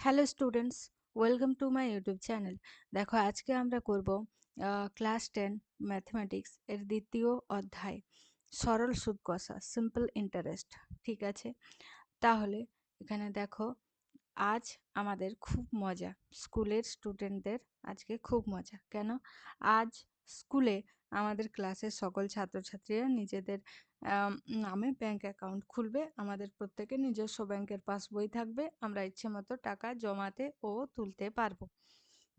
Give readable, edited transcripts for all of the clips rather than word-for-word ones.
Hello students, welcome to my YouTube channel. দেখো, আজকে আমরা করব ক্লাস 10 ম্যাথমেটিক্স এর দ্বিতীয় অধ্যায়, সরল সুদ কষা, সিম্পল ইন্টারেস্ট। ঠিক আছে, তাহলে এখানে দেখো, আজ আমাদের খুব মজা। স্কুলের স্টুডেন্টদের আজকে খুব মজা। কেন? আজ স্কুলে আমাদের ক্লাসের সকল ছাত্রছাত্রীরা নিজেদের নামে ব্যাংক অ্যাকাউন্ট খুলবে। আমাদের প্রত্যেকের নিজস্ব ব্যাংকের পাসবই থাকবে। আমরা ইচ্ছে মতো টাকা জমাতে ও তুলতে পারবো।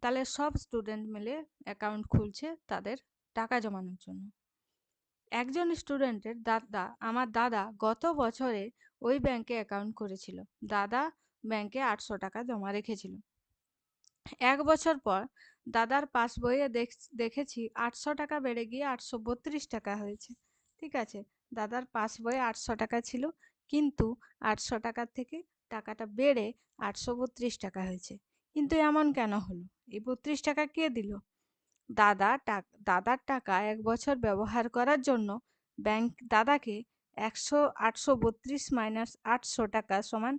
তাহলে সব স্টুডেন্ট মিলে অ্যাকাউন্ট খুলছে তাদের টাকা জমানোর জন্য। একজন স্টুডেন্টের আমার দাদা গত বছরে ওই ব্যাংকে অ্যাকাউন্ট করেছিল। দাদা ব্যাংকে 800 টাকা জমা রেখেছিল। 1 বছর পর দাদার পাসবইয়ে দেখেছি 800 টাকা বেড়ে গিয়ে 832 টাকা হয়েছে। ঠিক আছে, দাদার পাসবইয়ে 800 টাকা ছিল, কিন্তু 800 টাকার থেকে টাকাটা বেড়ে 832 টাকা হয়েছে। কিন্তু এমন কেন হলো? এই 32 টাকা কে দিল? দাদার টাকা 1 বছর ব্যবহার করার জন্য ব্যাংক দাদাকে 832 মাইনাস 800 টাকা সমান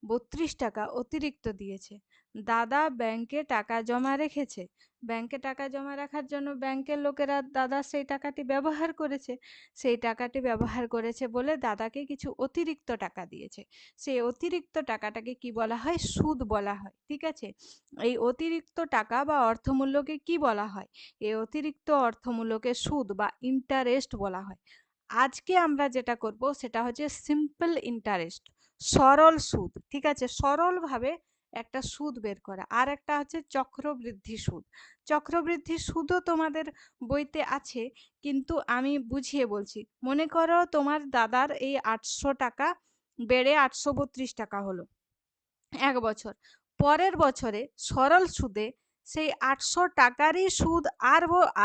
32 টাকা অতিরিক্ত দিয়েছে। দাদা ব্যাংকে টাকা জমা রেখেছে। ব্যাংকে টাকা জমা রাখার জন্য ব্যাংকের লোকেরা দাদার সেই টাকাটি ব্যবহার করেছে। সেই টাকাটি ব্যবহার করেছে বলে দাদাকে কিছু অতিরিক্ত টাকা দিয়েছে। সেই অতিরিক্ত টাকাটাকে কি বলা হয়? সুদ বলা হয়। ঠিক আছে, এই অতিরিক্ত টাকা বা অর্থমূল্যকে কি বলা হয়? এই অতিরিক্ত অর্থমূল্যকে সুদ বা ইন্টারেস্ট বলা হয়। আজকে আমরা যেটা করব সেটা হচ্ছে সিম্পল ইন্টারেস্ট, সরল সুদ। ঠিক আছে, সরলভাবে একটা সুদ বের করা। আর একটা হচ্ছে চক্রবৃদ্ধি সুদ। চক্রবৃদ্ধি সুদও তোমাদের বইতে আছে, কিন্তু আমি বুঝিয়ে বলছি। মনে করো তোমার দাদার এই 800 টাকা বেড়ে 832 টাকা হলো 1 বছর। পরের বছরে সরল সুদে সেই 800 টাকারই সুদ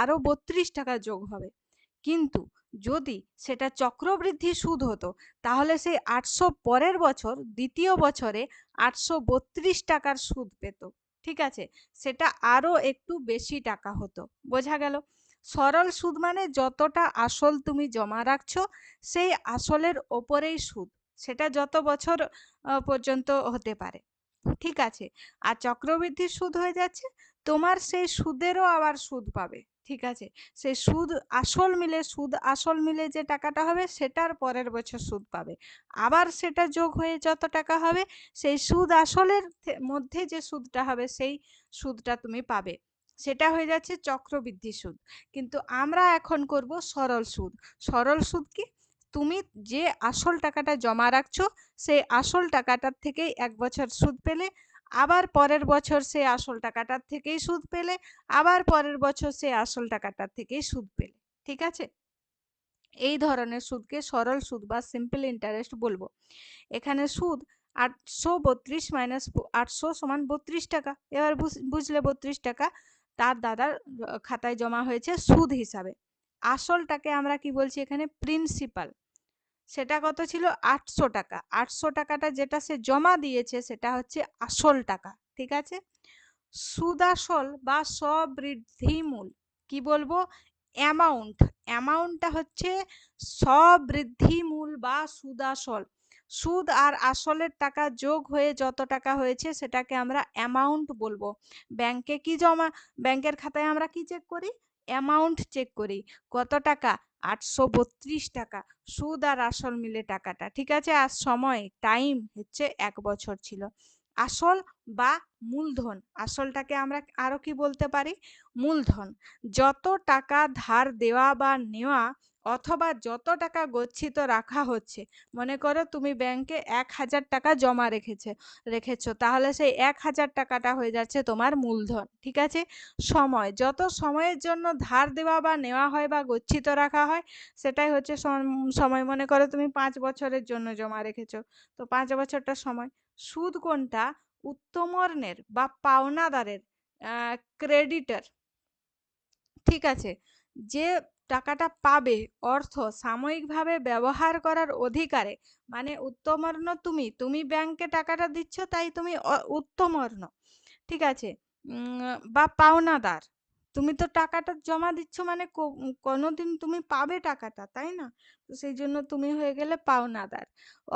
আরো 32 টাকা যোগ হবে। কিন্তু যদি সেটা চক্রবৃদ্ধি সুদ হতো, তাহলে সেই 800 পরের বছর, দ্বিতীয় বছরে 832 টাকার সুদ পেত। ঠিক আছে, সেটা আরো একটু বেশি টাকা হতো। বোঝা গেল? সরল সুদ মানে যতটা আসল তুমি জমা রাখছো সেই আসলের ওপরেই সুদ, সেটা যত বছর পর্যন্ত হতে পারে। ঠিক আছে, আর চক্রবৃদ্ধি সুদ হয়ে যাচ্ছে তোমার সেই সুদেরও আবার সুদ পাবে। ঠিক আছে, সেই সুদ আসল মিলে যে টাকাটা হবে সেটার পরের বছর সুদ পাবে। আবার সেটা যোগ হয়ে যত টাকা হবে সেই সুদ আসলের মধ্যে যে সুদটা হবে সেই সুদটা তুমি পাবে। সেটা হয়ে যাচ্ছে চক্রবৃদ্ধি সুদ। কিন্তু আমরা এখন করব সরল সুদ। সরল সুদ কি? তুমি যে আসল টাকাটা জমা রাখছো সেই আসল টাকাটার থেকেই 1 বছর সুদ পেলে, আবার পরের বছর সেই আসল টাকাটার থেকেই সুদ পেলে, আবার পরের বছর সেই আসল টাকাটার থেকেই সুদ পেলে। ঠিক আছে, এই ধরনের সুদকে সরল সুদ বা সিম্পল ইন্টারেস্ট বলবো। এখানে সুদ 832 মাইনাস 800 সমান 32 টাকা। এবার বুঝলে 32 টাকা তার দাদার খাতায় জমা হয়েছে সুদ হিসাবে। আসলটাকে আমরা কি বলছি এখানে? প্রিন্সিপাল। সেটা কত ছিল? 800 টাকা। 800 টাকাটা যেটা সে জমা দিয়েছে সেটা হচ্ছে আসল টাকা। ঠিক আছে, সুদাসল বা সবৃদ্ধিমূল কি বলবো? অ্যামাউন্ট। অ্যামাউন্টটা হচ্ছে সবৃদ্ধিমূল বা সুদাসল। সুদ আর আসলের টাকা যোগ হয়ে যত টাকা হয়েছে সেটাকে আমরা অ্যামাউন্ট বলবো। ব্যাংকে কি জমা, ব্যাংকের খাতায় আমরা কি চেক করি? অ্যামাউন্ট চেক করি। কত টাকা? 832 টাকা। সুদ আর আসল মিলে টাকাটা। ঠিক আছে, আর সময় টাইম হচ্ছে 1 বছর ছিল। আসল বা মূলধন, আসলটাকে আমরা আরো কি বলতে পারি? মূলধন। যত টাকা ধার দেওয়া বা নেওয়া অথবা যত টাকা গচ্ছিত রাখা হচ্ছে, মনে করো তুমি ব্যাংকে 1000 টাকা জমা রেখেছো, তাহলে সেই 1000 টাকাটা হয়ে যাচ্ছে তোমার মূলধন। ঠিক আছে, সময়, যত সময়ের জন্য ধার দেওয়া বা নেওয়া হয় বা গচ্ছিত রাখা হয় সেটাই হচ্ছে সময়। মনে করো তুমি 5 বছরের জন্য জমা রেখেছো, তো 5 বছরটা সময়। সুদ কোনটা? উত্তমর্ণের বা পাওনাদারের, ক্রেডিটার। ঠিক আছে, যে টাকাটা পাবে, অর্থ সাময়িকভাবে ব্যবহার করার অধিকারে, মানে উত্তমর্ণ তুমি তুমি ব্যাংকে টাকাটা দিচ্ছ তাই তুমি উত্তমর্ণ। ঠিক আছে, বা পাওনাদার। তুমি তো টাকাটা জমা দিচ্ছ মানে কোনোদিন তুমি পাবে টাকাটা, তাই না? তো সেই জন্য তুমি হয়ে গেলে পাওনাদার।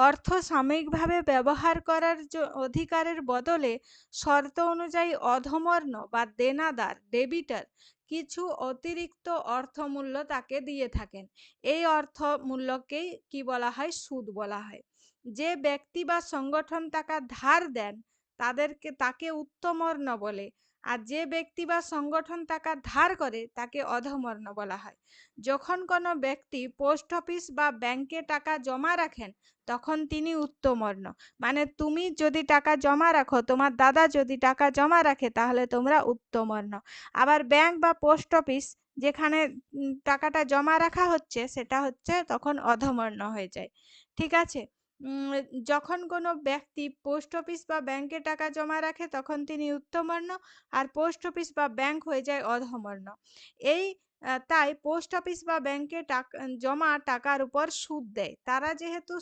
অর্থ সাময়িকভাবে ব্যবহার করার অধিকারের বদলে শর্ত অনুযায়ী অধমর্ণ বা দেনাদার ডেবিটার কিছু অতিরিক্ত অর্থমূল্য তাকে দিয়ে থাকেন। এই অর্থমূল্যকেই কি বলা হয়? সুদ বলা হয়। যে ব্যক্তি বা সংগঠন টাকা ধার দেন তাকে উত্তমর্ণ বলে, আর যে ব্যক্তি বা সংগঠন টাকা ধার করে তাকে অধমর্ণ বলা হয়। যখন কোনো ব্যক্তি পোস্ট অফিস বা ব্যাংকে টাকা জমা রাখেন তখন তিনি উত্তমর্ণ। মানে তুমি যদি টাকা জমা রাখো, তোমার দাদা যদি টাকা জমা রাখে, তাহলে তোমরা উত্তমর্ণ। আবার ব্যাংক বা পোস্ট অফিস যেখানে টাকাটা জমা রাখা হচ্ছে, সেটা হচ্ছে তখন অধমর্ণ হয়ে যায়। ঠিক আছে? যখন কোনো ব্যক্তি পোস্ট অফিস বা ব্যাংকে টাকা জমা রাখে তখন তিনি উত্তমর্ণ, আর পোস্ট অফিস বা ব্যাংক হয়ে যায় অধমর্ণ। এই তাই পোস্ট অফিস বা ব্যাংকে জমা টাকার উপর সুদ দেয়। তারা যেহেতু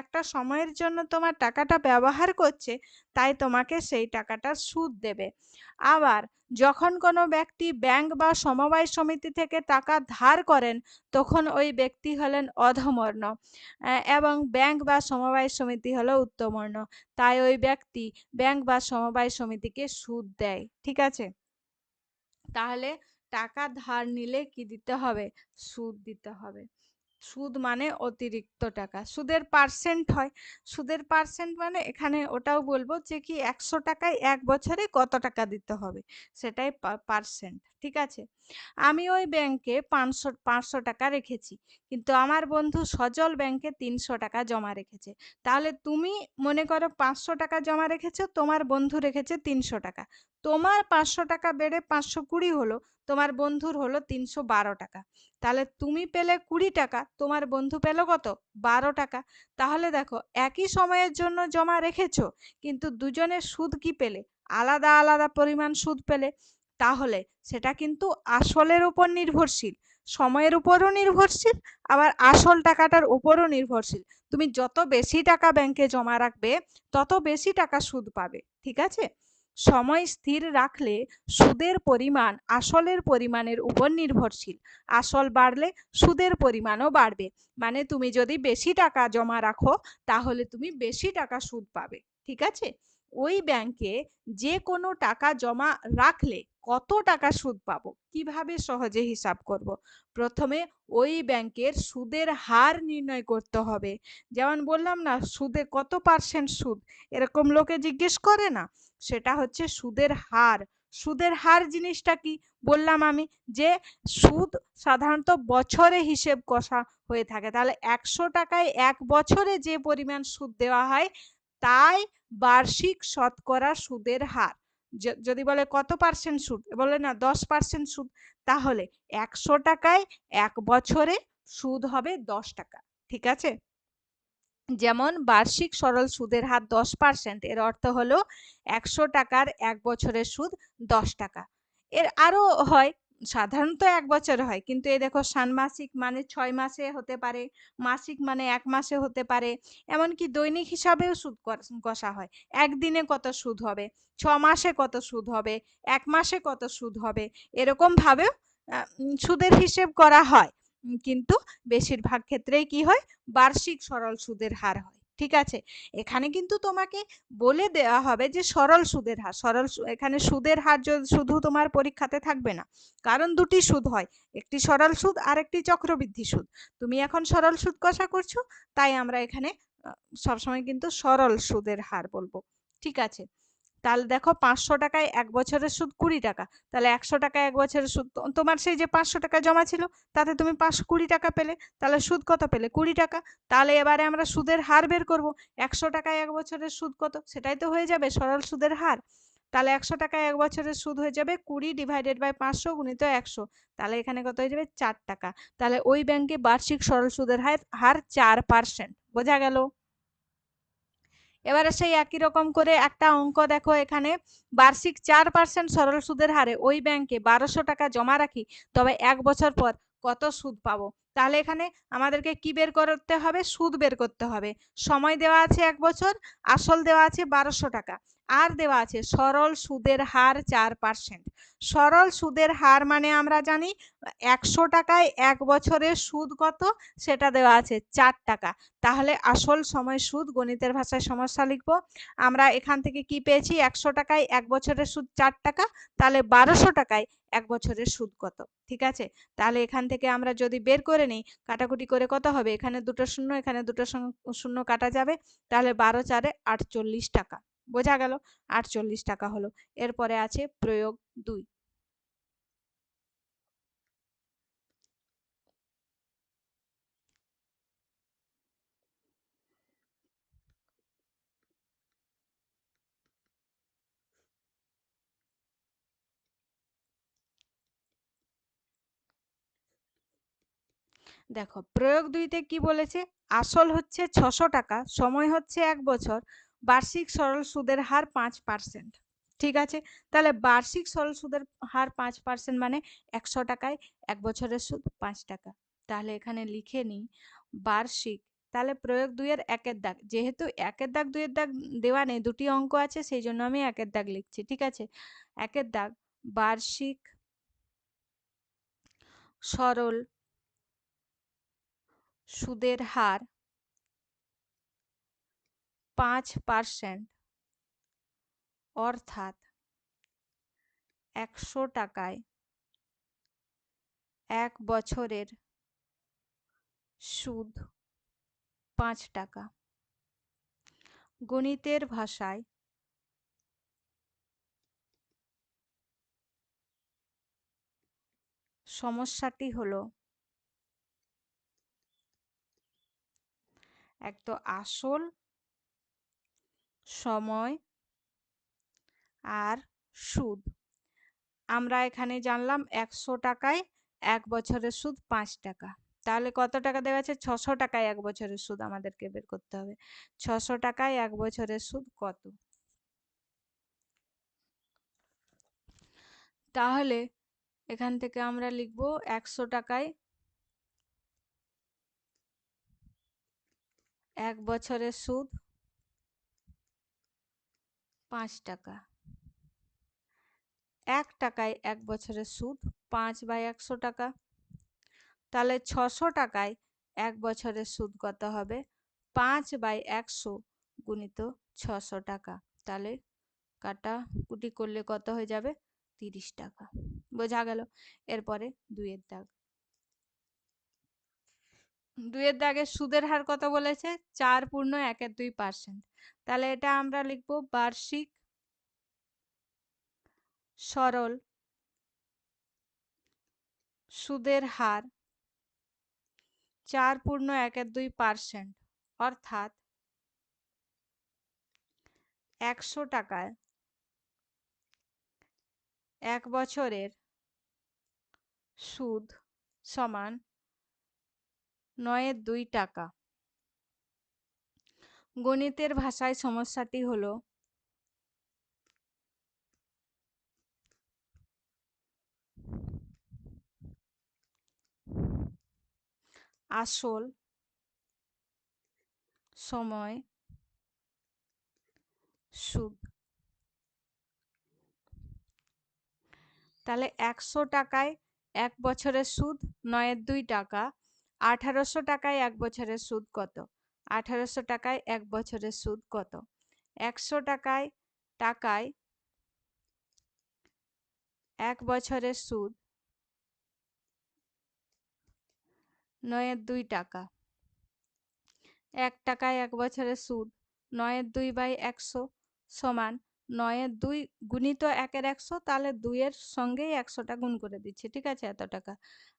একটা সময়ের জন্য তোমার টাকাটা ব্যবহার করছে, তাই তোমাকে সেই টাকাটার সুদ দেবে। আবার যখন কোনো ব্যক্তি ব্যাংক বা সমবায় সমিতি থেকে টাকা ধার করেন, তখন ওই ব্যক্তি হলেন অধমর্ণ, এবং ব্যাংক বা সমবায় সমিতি হলো উত্তমর্ণ। তাই ওই ব্যক্তি ব্যাংক বা সমবায় সমিতিকে সুদ দেয়। ঠিক আছে? তাহলে টাকা ধার নিলে কি দিতে হবে? সুদ দিতে হবে। সুদ মানে অতিরিক্ত টাকা। সুদের পার্সেন্ট হয়। সুদের পার্সেন্ট মানে এখানে ওটাও বলবো যে কি 100 টাকায় 1 বছরে কত টাকা দিতে হবে, সেটাই পার্সেন্ট। ঠিক আছে? আমি ওই ব্যাংকে 500 টাকা রেখেছি, কিন্তু আমার বন্ধু সজল ব্যাংকে 300 টাকা জমা রেখেছে। তাহলে তুমি মনে করো 500 টাকা জমা রেখেছো, তোমার বন্ধু রেখেছে 300 টাকা। তোমার 500 টাকা বেড়ে 520 হলো, তোমার বন্ধুর হলো 312 টাকা। তাহলে তুমি পেলে 20 টাকা, তোমার বন্ধু পেল কত? 12 টাকা। তাহলে দেখো, একই সময়ের জন্য জমা রেখেছো, কিন্তু দুজনের সুদ কি পেলে? আলাদা আলাদা পরিমাণ সুদ পেলে। তাহলে সেটা কিন্তু আসলের উপর নির্ভরশীল, সময়ের উপরও নির্ভরশীল, আবার আসল টাকাটার উপরও নির্ভরশীল। তুমি যত বেশি টাকা ব্যাংকে জমা রাখবে, তত বেশি টাকা সুদ পাবে। ঠিক আছে? সময় স্থির রাখলে সুদের পরিমাণ আসলের পরিমাণের উপর নির্ভরশীল। আসল বাড়লে সুদের পরিমাণও বাড়বে। মানে তুমি যদি বেশি টাকা জমা রাখো, তাহলে তুমি বেশি টাকা সুদ পাবে। ঠিক আছে? ওই ব্যাংকে যে কোনো টাকা জমা রাখলে কত টাকা সুদ পাবো, কিভাবে সহজে হিসাব করব? প্রথমে ওই ব্যাংকের সুদের হার নির্ণয় করতে হবে। যেমন বললাম না, সুদে কত পার্সেন্ট সুদ, এরকম লোকে জিজ্ঞেস করে না? সেটা হচ্ছে সুদের হার। সুদের হার জিনিসটা কি বললাম আমি, যে সুদ সাধারণত বছরে হিসেব কষা হয়ে থাকে। তাহলে 100 টাকায় 1 বছরে যে পরিমাণ সুদ দেওয়া হয়, তাই বার্ষিক শতকরা সুদের হার। যদি বলে কত পার্সেন্ট সুদ, বলে না 10% সুদ, তাহলে 100 টাকায় 1 বছরে সুদ হবে 10 টাকা। ঠিক আছে? যেমন বার্ষিক সরল সুদের হার 10%, এর অর্থ হলো 100 টাকার 1 বছরের সুদ 10 টাকা। এর আরো হয়, সাধারণত 1 বছরে হয়, কিন্তু এই দেখো ষান্মাসিক মানে 6 মাসে হতে পারে, মাসিক মানে 1 মাসে হতে পারে, এমনকি দৈনিক হিসাবেও সুদ কষা হয়। একদিনে কত সুদ হবে, 6 মাসে কত সুদ হবে, 1 মাসে কত সুদ হবে, এরকম ভাবেও সুদের হিসেব করা হয়। কিন্তু বেশিরভাগ ক্ষেত্রেই কি হয়? বার্ষিক সরল সুদের হার হয়। ঠিক আছে? এখানে কিন্তু তোমাকে বলে দেওয়া হবে যে সরল সুদের হার। এখানে সুদের হার শুধু তোমার পরীক্ষাতে থাকবে না, কারণ দুটি সুদ হয়, একটি সরল সুদ আর একটি চক্রবৃদ্ধি সুদ। তুমি এখন সরল সুদ কষা করছো, তাই আমরা এখানে সবসময় কিন্তু সরল সুদের হার বলবো। ঠিক আছে? তাহলে দেখো 500 টাকায় 1 বছরের সুদ 20 টাকা। তাহলে 100 টাকায় 1 বছরের সুদ, তোমার সেই যে 500 টাকা জমা ছিল, তাতে তুমি 520 টাকা পেলে, তাহলে সুদ কত পেলে? 20 টাকা। তাহলে এবারে আমরা সুদের হার বের করব। 100 টাকায় 1 বছরের সুদ কত, সেটাই তো হয়ে যাবে সরল সুদের হার। তাহলে 100 টাকায় 1 বছরের সুদ হয়ে যাবে 20 ডিভাইডেড বাই 500 গুণিত 100। তাহলে এখানে কত হয়ে যাবে? 4 টাকা। তাহলে ওই ব্যাংকে বার্ষিক সরল সুদের হার 4%। বোঝা গেল? এবারে সেই একই রকম করে একটা অঙ্ক দেখো এখানে, বার্ষিক 4% সরল সুদের হারে ওই ব্যাংকে 1200 টাকা জমা রাখি, তবে 1 বছর পর কত সুদ পাবো? তাহলে এখানে আমাদেরকে কি বের করতে হবে? সুদ বের করতে হবে। সময় দেওয়া আছে 1 বছর, আসল দেওয়া আছে 1200 টাকা, আর দেওয়া আছে সরল সুদের হার 4%। সরল সুদের হার মানে আমরা জানি 100 টাকায় 1 বছরের সুদ কত, সেটা দেওয়া আছে 4 টাকা। তাহলে আসল সময় সুদ, গণিতের ভাষায় সমস্যা লিখবো। আমরা এখান থেকে কি পেয়েছি, 100 টাকায় 1 বছরের সুদ 4 টাকা, তাহলে 1200 টাকায় 1 বছরের সুদ কত। ঠিক আছে, তাহলে এখান থেকে আমরা যদি বের করে নিই, কাটাকুটি করে কত হবে, এখানে দুটো শূন্য এখানে দুটো শূন্য কাটা যাবে, তাহলে 12 4 48 টাকা। বোঝা গেল, 48 টাকা হলো। এরপরে আছে প্রয়োগ 2। দেখো প্রয়োগ 2তে কি বলেছে, আসল হচ্ছে 600 টাকা, সময় হচ্ছে 1 বছর, বার্ষিক সরল সুদের হার 5%। ঠিক আছে, তাহলে বার্ষিক সরল সুদের হার 5% মানে 100 টাকায় 1 বছরের সুদ 5 টাকা। তাহলে এখানে লিখে নিই বার্ষিক। তাহলে প্রয়োগ 2 এর 1 এর দাগ, যেহেতু 1 এর দাগ 2 এর দাগ দেওয়া নেই, দুটি অঙ্ক আছে, সেই জন্য আমি 1 এর দাগ লিখছি। ঠিক আছে, 1 এর দাগ বার্ষিক সরল সুদের হার 5%, অর্থাৎ 100 টাকায় 1 বছরের সুদ 5 টাকা। গণিতের ভাষায় সমস্যাটি হলো, এক তো আসল, সময় আর সুদ। আমরা এখানে জানলাম 100 টাকায় 1 বছরের সুদ 5 টাকা। তাহলে কত টাকা দেওয়া আছে, 600 টাকায় 1 বছরের সুদ আমাদেরকে বের করতে হবে। 600 টাকায় 1 বছরের সুদ কত। তাহলে এখান থেকে আমরা লিখব 100 টাকায় 1 বছরের সুদ 5 টাকা। 1 টাকায় 1 বছরের সুদ 5/100 টাকা। তাহলে 600 টাকায় 1 বছরের সুদ কত হবে, 5/100 গুণিত 600 টাকা। তাহলে কাটাকুটি করলে কত হয়ে যাবে, 30 টাকা। বোঝা গেল। এরপরে 2 এর দাগ। 2 এর দাগে সুদের হার কত বলেছে, 4.12%। তাহলে এটা আমরা লিখব বার্ষিক সরল সুদের হার 4.12%, অর্থাৎ 100 টাকায় 1 বছরের সুদ সমান 9/2 টাকা। গণিতের ভাষায় সমস্যাটি হলো, আসল, সময়, সুদ। তাহলে 100 টাকায় 1 বছরের সুদ 9/2 টাকা। 1800 টাকায় 1 বছরের সুদ কত, 1800 টাকায় 1 বছরের সুদ কত। 100 টাকায় 1 বছরের সুদ 9/2 টাকা। 1 টাকায় 1 বছরের সুদ 9/2/100 সমান 9/2 গুণিত 1-এর 100, তাহলে 2 এর সঙ্গেই 100টা গুণ করে দিচ্ছি। ঠিক আছে, এত টাকা।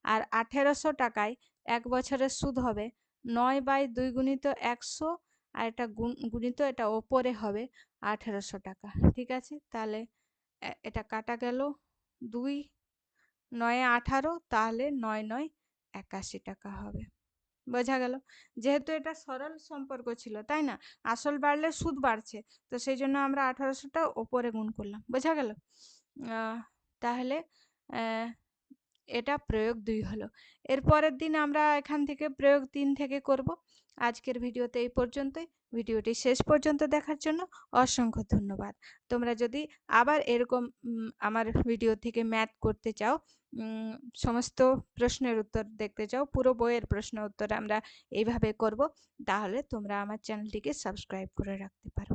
আর 1800 টাকায় 1 বছরের সুদ হবে 9/2 গুণিত 100, আর এটা গুণিত এটা ওপরে হবে 1800 টাকা। ঠিক আছে, তাহলে এটা কাটা গেল, 2 9 18, তাহলে 9 9 81 টাকা হবে। বোঝা গেল। যেহেতু এটা সরল সম্পর্ক ছিল, তাই না, আসল বাড়লে সুদ বাড়ছে, তো সেই জন্য আমরা 1800টা ওপরে গুণ করলাম। বোঝা গেল। তাহলে এটা প্রয়োগ ২ হলো। এর পরের দিন আমরা এখান থেকে প্রয়োগ ৩ থেকে করব। আজকের ভিডিওতে এই পর্যন্তই। ভিডিওটি শেষ পর্যন্ত দেখার জন্য অসংখ্য ধন্যবাদ। তোমরা যদি আবার এরকম আমার ভিডিও থেকে ম্যাথ করতে চাও, উম সমস্ত প্রশ্নের উত্তর দেখতে চাও, পুরো বইয়ের প্রশ্ন উত্তর আমরা এইভাবে করব, তাহলে তোমরা আমার চ্যানেলটিকে সাবস্ক্রাইব করে রাখতে পারো।